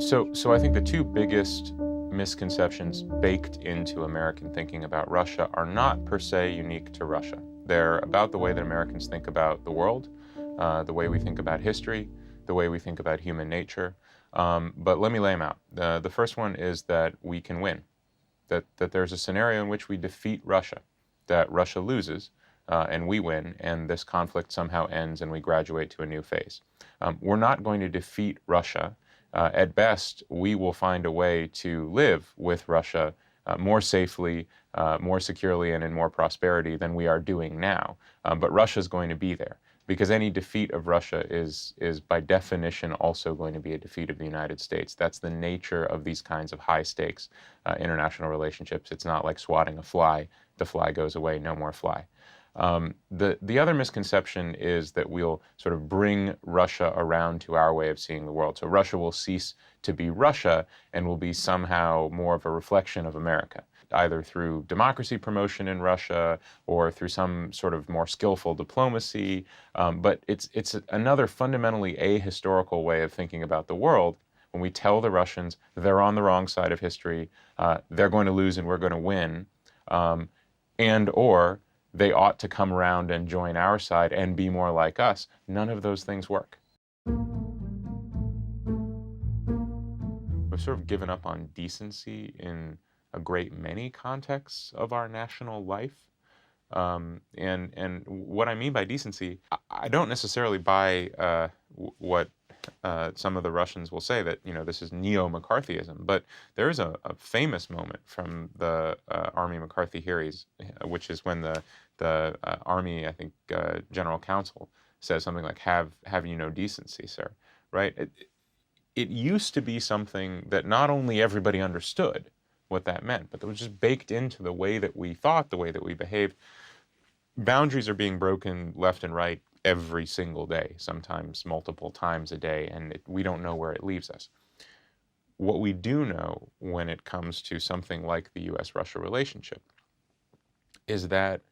So I think the two biggest misconceptions baked into American thinking about Russia are not per se unique to Russia. They're about the way that Americans think about the world, the way we think about history, the way we think about human nature. But let me lay them out. The first one is that we can win, that there's a scenario in which we defeat Russia, that Russia loses, and we win, and this conflict somehow ends and we graduate to a new phase. We're not going to defeat Russia. At best, we will find a way to live with Russia more safely, more securely, and in more prosperity than we are doing now. But Russia is going to be there, because any defeat of Russia is by definition also going to be a defeat of the United States. That's the nature of these kinds of high stakes international relationships. It's not like swatting a fly. The fly goes away, no more fly. The other misconception is that we'll sort of bring Russia around to our way of seeing the world. So Russia will cease to be Russia and will be somehow more of a reflection of America, either through democracy promotion in Russia or through some sort of more skillful diplomacy. But it's another fundamentally ahistorical way of thinking about the world when we tell the Russians they're on the wrong side of history, they're going to lose and we're going to win, and/or they ought to come around and join our side and be more like us. None of those things work. We've sort of given up on decency in a great many contexts of our national life. And what I mean by decency, I don't necessarily buy what some of the Russians will say, that, you know, this is neo-McCarthyism, but there is a famous moment from the Army McCarthy hearings, which is when the Army, I think, General Counsel says something like, have you no decency, sir, right? It used to be something that not only everybody understood what that meant, but that was just baked into the way that we thought, the way that we behaved. Boundaries are being broken left and right every single day, sometimes multiple times a day, and we don't know where it leaves us. What we do know when it comes to something like the U.S.-Russia relationship is that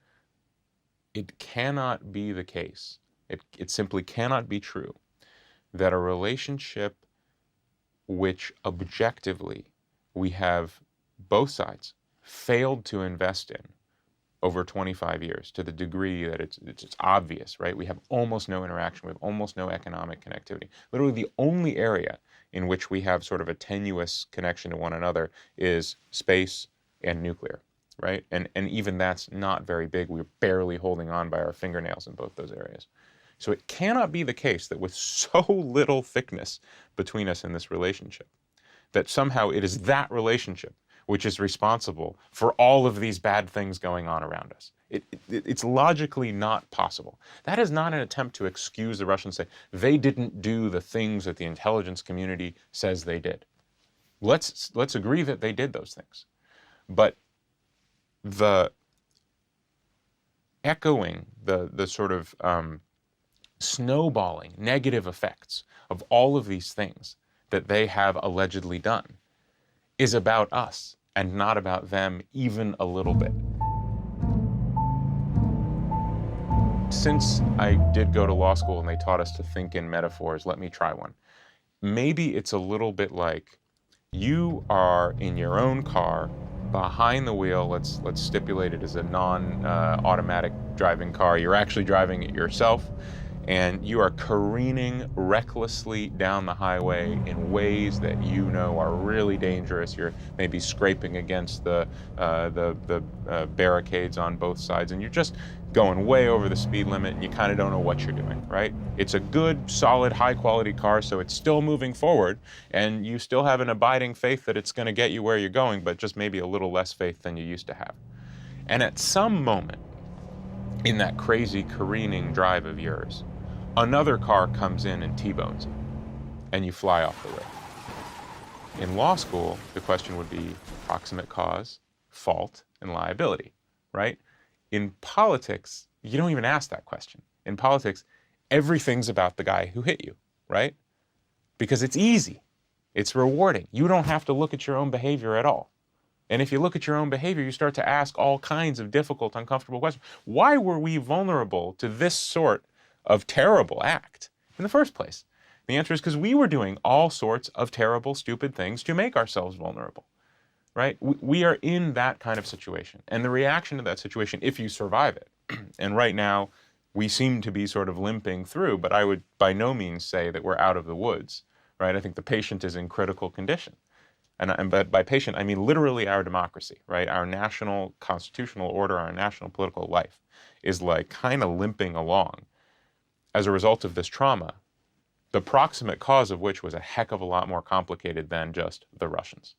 it cannot be the case, it simply cannot be true, that a relationship which objectively we have both sides failed to invest in over 25 years, to the degree that it's obvious, right? We have almost no interaction, we have almost no economic connectivity. Literally the only area in which we have sort of a tenuous connection to one another is space and nuclear, right? And even that's not very big. We're barely holding on by our fingernails in both those areas. So it cannot be the case that with so little thickness between us in this relationship, that somehow it is that relationship which is responsible for all of these bad things going on around us. It's logically not possible. That is not an attempt to excuse the Russians, say they didn't do the things that the intelligence community says they did. Let's agree that they did those things. But the echoing, the sort of snowballing negative effects of all of these things that they have allegedly done is about us and not about them even a little bit. Since I did go to law school and they taught us to think in metaphors, let me try one. Maybe it's a little bit like you are in your own car behind the wheel. Let's stipulate it as a non-automatic driving car. You're actually driving it yourself, and you are careening recklessly down the highway in ways that you know are really dangerous. You're maybe scraping against the barricades on both sides, and you're just going way over the speed limit, and you kind of don't know what you're doing, right? It's a good, solid, high-quality car, so it's still moving forward, and you still have an abiding faith that it's going to get you where you're going, but just maybe a little less faith than you used to have. And at some moment in that crazy careening drive of yours, another car comes in and T-bones you, and you fly off the road. In law school, the question would be proximate cause, fault, and liability, right? In politics, you don't even ask that question. In politics, everything's about the guy who hit you, right? Because it's easy. It's rewarding. You don't have to look at your own behavior at all. And if you look at your own behavior, you start to ask all kinds of difficult, uncomfortable questions. Why were we vulnerable to this sort of terrible act in the first place? The answer is because we were doing all sorts of terrible, stupid things to make ourselves vulnerable, right? We are in that kind of situation. And the reaction to that situation, if you survive it, and right now we seem to be sort of limping through, but I would by no means say that we're out of the woods, right? I think the patient is in critical condition. But by patient, I mean literally our democracy, right? Our national constitutional order, our national political life is like kind of limping along as a result of this trauma, the proximate cause of which was a heck of a lot more complicated than just the Russians.